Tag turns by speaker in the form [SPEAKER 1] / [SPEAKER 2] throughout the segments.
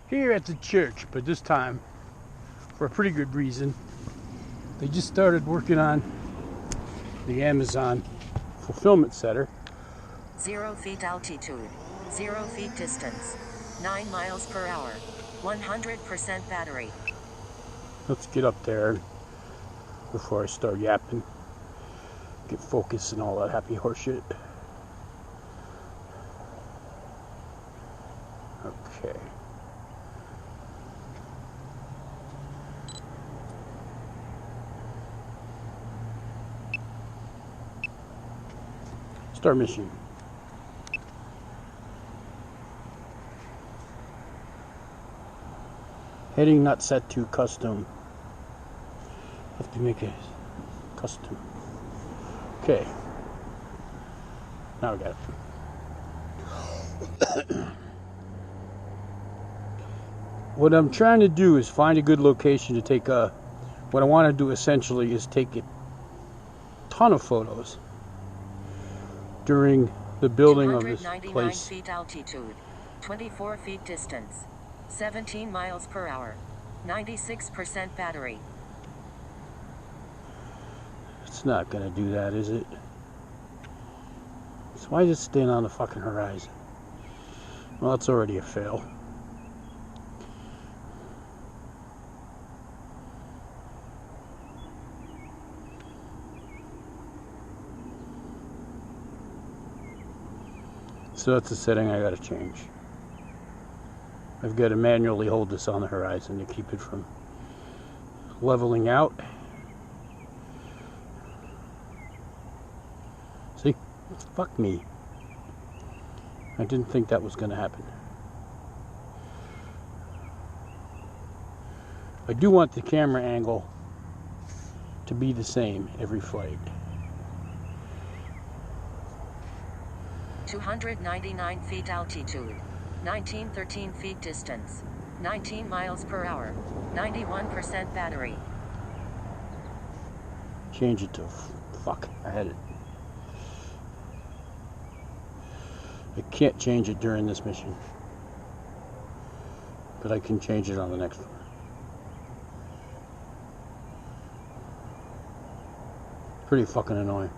[SPEAKER 1] here at the church, but this time for a pretty good reason. They just started working on the Amazon fulfillment center.
[SPEAKER 2] 0 feet altitude, 0 feet distance, 9 miles per hour, 100% battery.
[SPEAKER 1] Let's get up there before I start yapping. Get focused and all that happy horse shit. Okay. Start mission. Heading not set to custom. Have to make it custom. Okay. Now I got it. What I'm trying to do is find a good location to take a. What I want to do essentially is take a ton of photos during the building of this place.
[SPEAKER 2] 299 feet altitude, 24 feet distance, 17 miles per hour, 96% battery.
[SPEAKER 1] It's not gonna do that, is it? So why is it staying on the fucking horizon? Well, it's already a fail. So that's a setting I gotta change. I've got to manually hold this on the horizon to keep it from leveling out. See? Fuck me. I didn't think that was going to happen. I do want the camera angle to be the same every flight.
[SPEAKER 2] 299 feet altitude, 1913 feet distance, 19 miles per hour, 91% battery.
[SPEAKER 1] Change it to fuck. I had it. I can't change it during this mission, but I can change it on the next one. Pretty fucking annoying.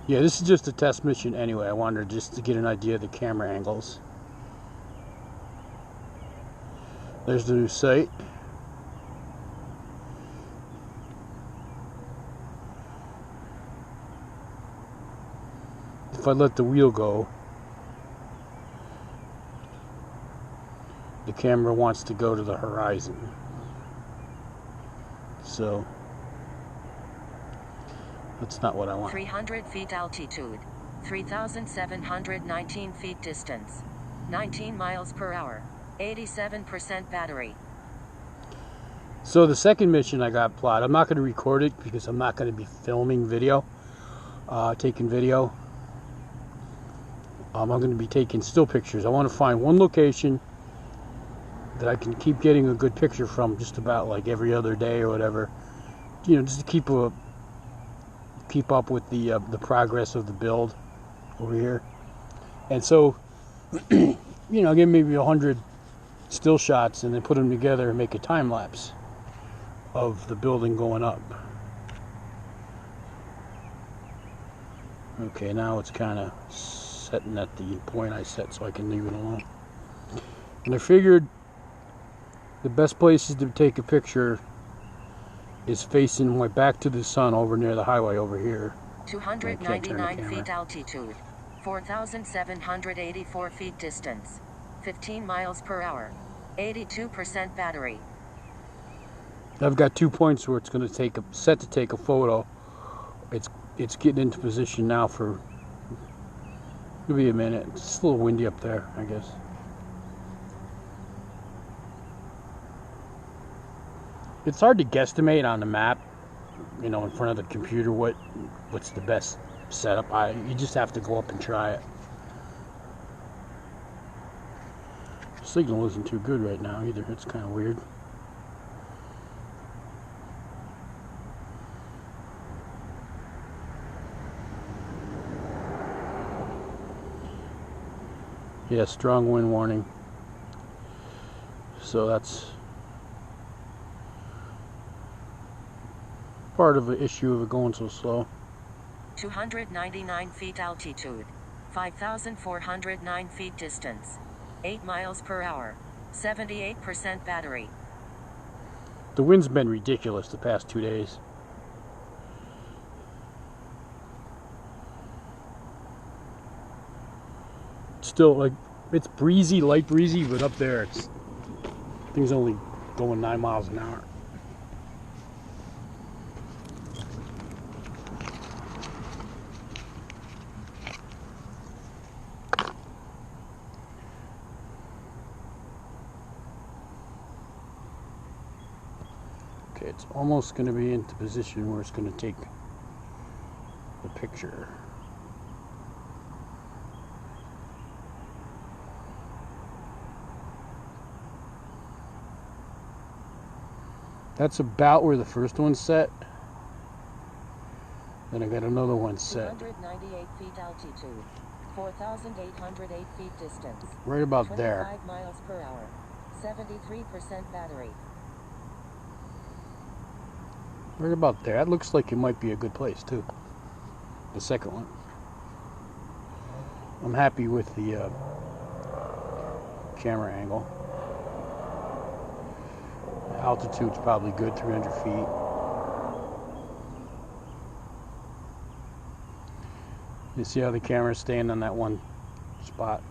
[SPEAKER 1] Yeah, this is just a test mission anyway. I wanted just to get an idea of the camera angles. There's the new site. If I let the wheel go, the camera wants to go to the horizon. So that's not what I want.
[SPEAKER 2] 300 feet altitude, 3,719 feet distance, 19 miles per hour, 87% battery.
[SPEAKER 1] So the second mission I got plotted, I'm not going to record it because I'm not going to be filming video, taking video. I'm going to be taking still pictures. I want to find one location that I can keep getting a good picture from just about like every other day or whatever. You know, just to keep up with the progress of the build over here. And so, you know, get maybe 100 still shots and then put them together and make a time lapse of the building going up. Okay, now it's kind of setting at the point I set, so I can leave it alone. And I figured the best places to take a picture is facing my back to the sun over near the highway over here.
[SPEAKER 2] 299 feet altitude, 4,784 feet distance, 15 miles per hour, 82% battery.
[SPEAKER 1] I've got 2 points where it's going to take set to take a photo. It's getting into position now for. It'll be a minute. It's a little windy up there, I guess. It's hard to guesstimate on the map, you know, in front of the computer what's the best setup. You just have to go up and try it. The signal isn't too good right now either. It's kind of weird. Yeah, strong wind warning. So that's part of the issue of it going so slow.
[SPEAKER 2] 299 feet altitude, 5,409 feet distance, 8 miles per hour, 78% battery.
[SPEAKER 1] The wind's been ridiculous the past 2 days. Still, like, it's breezy, light breezy, but up there it's things only going 9 miles an hour. Okay, it's almost going to be into position where it's going to take the picture. That's about where the first one's set. Then I got another one set.
[SPEAKER 2] 298 feet altitude, 4,808 feet distance.
[SPEAKER 1] Right about
[SPEAKER 2] 25
[SPEAKER 1] there.
[SPEAKER 2] miles per hour, 73% battery.
[SPEAKER 1] Right about there. That looks like it might be a good place too. The second one. I'm happy with the camera angle. Altitude's probably good, 300 feet. You see how the camera's staying on that one spot?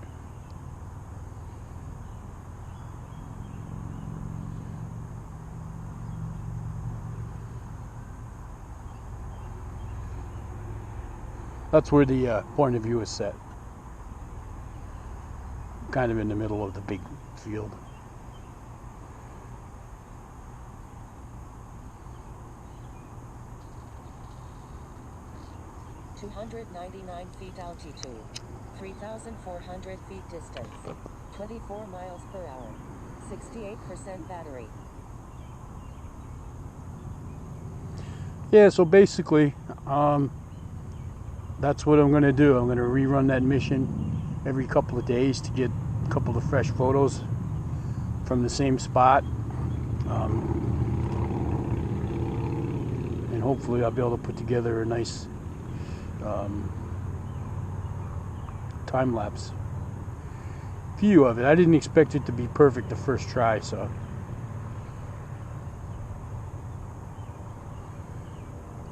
[SPEAKER 1] That's where the point of view is set. Kind of in the middle of the big field.
[SPEAKER 2] .299 feet altitude, 3,400 feet distance, 24 miles per hour, 68% battery.
[SPEAKER 1] Yeah, so basically, that's what I'm going to do. I'm going to rerun that mission every couple of days to get a couple of fresh photos from the same spot. And hopefully I'll be able to put together a nice time-lapse view of it. I didn't expect it to be perfect the first try, so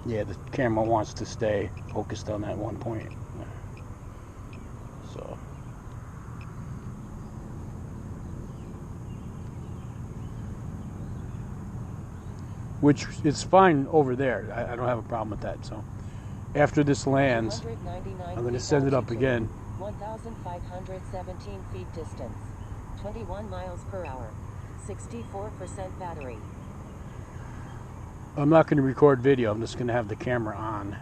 [SPEAKER 1] yeah, the camera wants to stay focused on that one point. So which is fine over there. I don't have a problem with that. So after this lands, I'm going to send it up again.
[SPEAKER 2] 1,517 feet distance, 21 miles per hour, 64% battery.
[SPEAKER 1] I'm not going to record video. I'm just going to have the camera on,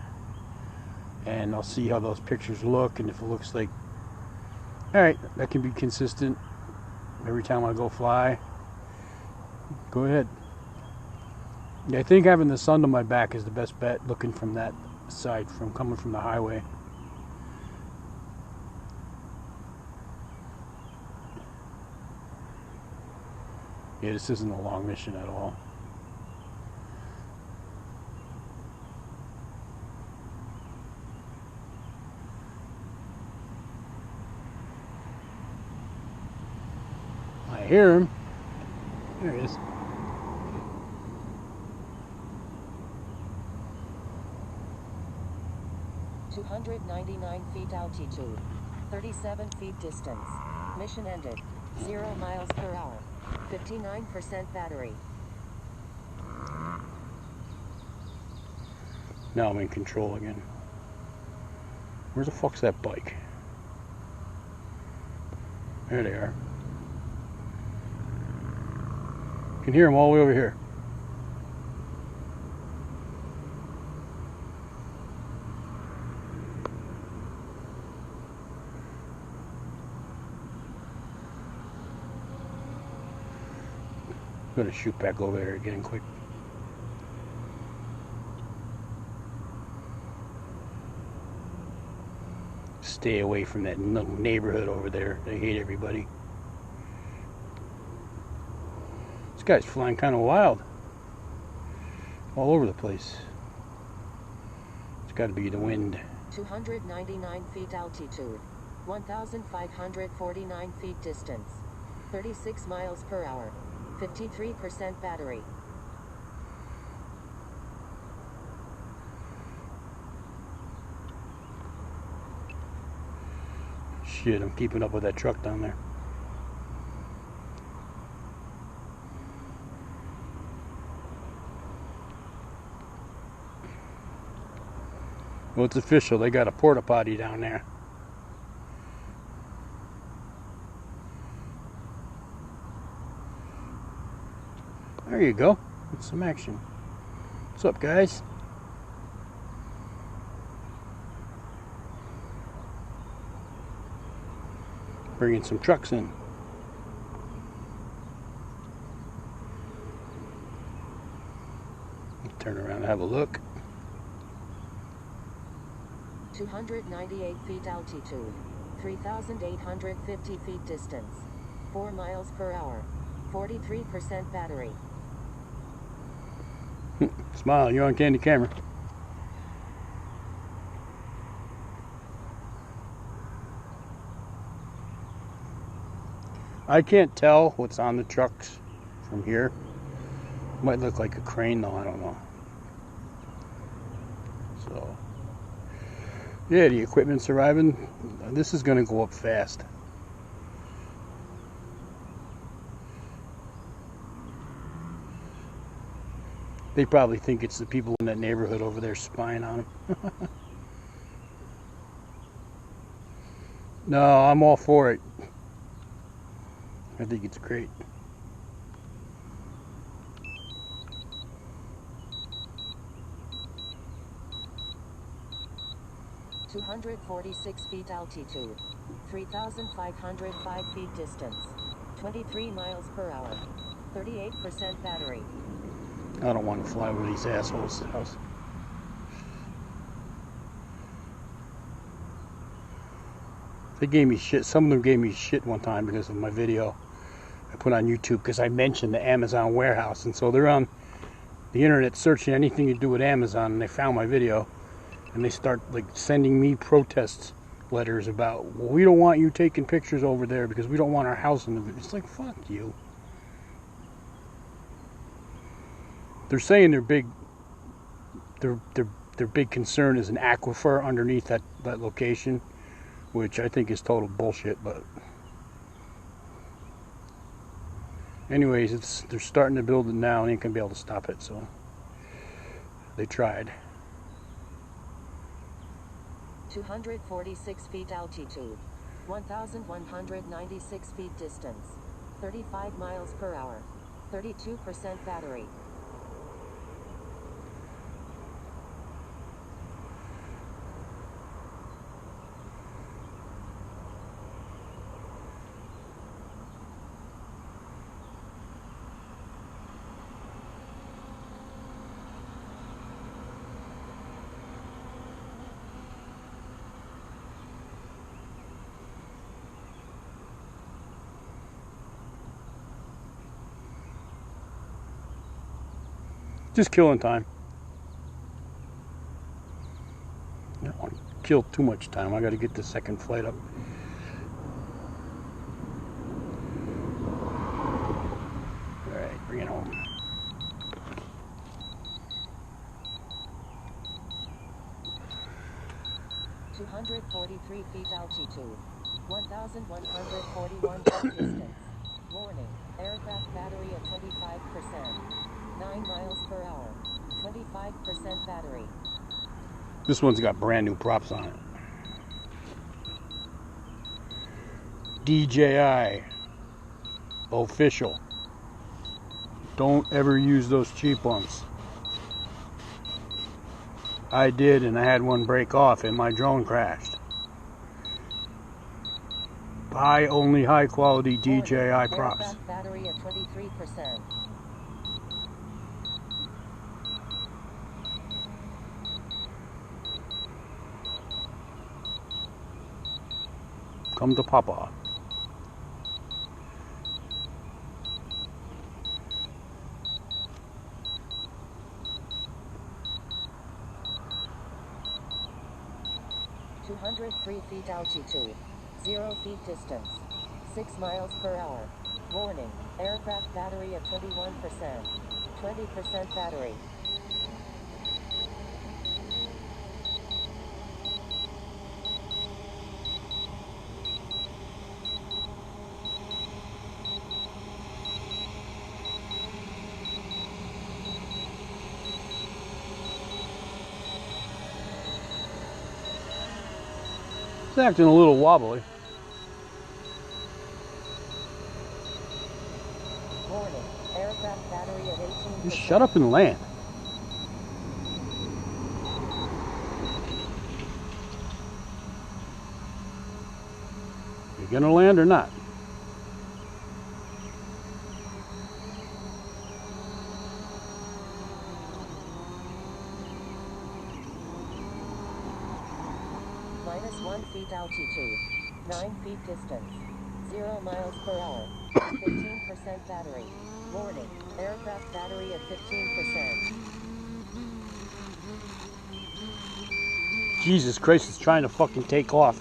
[SPEAKER 1] and I'll see how those pictures look, and if it looks like, all right, that can be consistent every time I go fly, go ahead. Yeah, I think having the sun to my back is the best bet, looking from that side, from coming from the highway. Yeah, this isn't a long mission at all. I hear him. There he is.
[SPEAKER 2] .299 feet altitude, 37 feet distance. Mission ended. 0 miles per hour, 59% battery.
[SPEAKER 1] Now I'm in control again. Where the fuck's that bike? There they are. You can hear them all the way over here. I'm gonna shoot back over there again quick. stay away from that neighborhood over there. They hate everybody. This guy's flying kind of wild. All over the place. It's got to be the wind.
[SPEAKER 2] 299 feet altitude. 1,549 feet distance. 36 miles per hour. 53% battery.
[SPEAKER 1] Shit, I'm keeping up with that truck down there. Well, it's official. They got a porta potty down there. There you go. That's some action. What's up, guys? Bringing some trucks in. Turn around and have a look.
[SPEAKER 2] 298 feet altitude. 3,850 feet distance. 4 miles per hour. 43% battery.
[SPEAKER 1] Smile, you're on Candy Camera. I can't tell what's on the trucks from here. Might look like a crane though, I don't know. So, yeah, the equipment's arriving. This is going to go up fast. They probably think it's the people in that neighborhood over there spying on them. No, I'm all for it. I think it's great.
[SPEAKER 2] (246 feet altitude, 3,505 feet distance, 23 miles per hour, 38% battery).
[SPEAKER 1] I don't want to fly over these assholes' house. They gave me shit. Some of them gave me shit one time because of my video I put on YouTube because I mentioned the Amazon warehouse, and so they're on the internet searching anything to do with Amazon, and they found my video, and they start like sending me protest letters about, well, we don't want you taking pictures over there because we don't want our house in the video. It's like, fuck you. They're saying their big concern is an aquifer underneath that location, which I think is total bullshit. But anyways, they're starting to build it now, and ain't gonna be able to stop it. So they tried.
[SPEAKER 2] 246 feet altitude, 1,196 feet distance, 35 miles per hour, 32% battery.
[SPEAKER 1] Just killing time. I don't want to kill too much time. I got to get the second flight up. All right, bring it home.
[SPEAKER 2] (243 feet altitude, 1,141 feet distance). Warning, aircraft battery at 25%. 9 miles per hour, 25% battery.
[SPEAKER 1] This one's got brand new props on it. DJI official. Don't ever use those cheap ones. I did, and I had one break off and my drone crashed. Buy only high quality DJI props.
[SPEAKER 2] Aircraft battery at 23%.
[SPEAKER 1] Come to Papa.
[SPEAKER 2] (203 feet altitude, 0 feet distance, 6 miles per hour). Warning, aircraft battery at 21%, 20% battery.
[SPEAKER 1] It's acting a little wobbly.
[SPEAKER 2] Warning, aircraft battery at 18%.
[SPEAKER 1] Just shut up and land. You gonna land or not?
[SPEAKER 2] -1 feet altitude, 9 feet distance, 0 miles per hour, 15% battery. Warning, aircraft battery at 15%.
[SPEAKER 1] Jesus Christ, it's trying to fucking take off.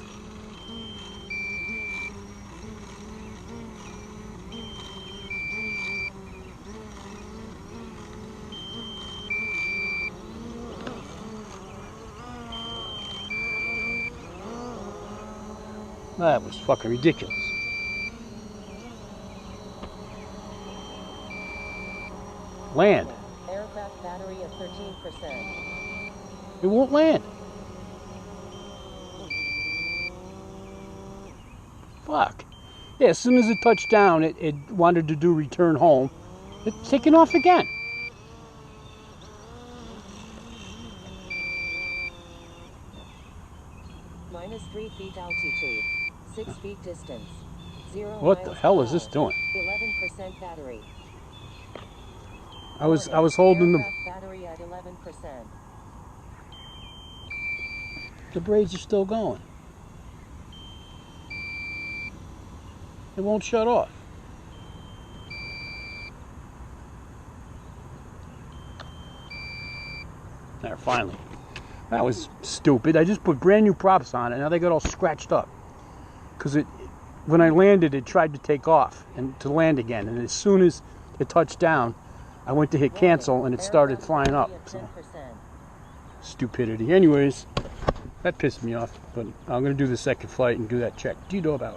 [SPEAKER 1] That was fucking ridiculous. Land.
[SPEAKER 2] Aircraft battery at 13%.
[SPEAKER 1] It won't land. Fuck. Yeah, as soon as it touched down, it wanted to do return home. It's taking off again.
[SPEAKER 2] -3 feet altitude, 6 feet distance, 0
[SPEAKER 1] What the
[SPEAKER 2] miles
[SPEAKER 1] hell
[SPEAKER 2] per
[SPEAKER 1] is this
[SPEAKER 2] hour,
[SPEAKER 1] doing?
[SPEAKER 2] 11% battery.
[SPEAKER 1] I was holding
[SPEAKER 2] Aircraft battery at 11%.
[SPEAKER 1] the braids are still going. It won't shut off. There, finally. That was stupid. I just put brand new props on it. Now they got all scratched up. Because when I landed, it tried to take off and to land again. And as soon as it touched down, I went to hit cancel and it started flying up. So, stupidity. Anyways, that pissed me off. But I'm going to do the second flight and do that check. Do you know about it?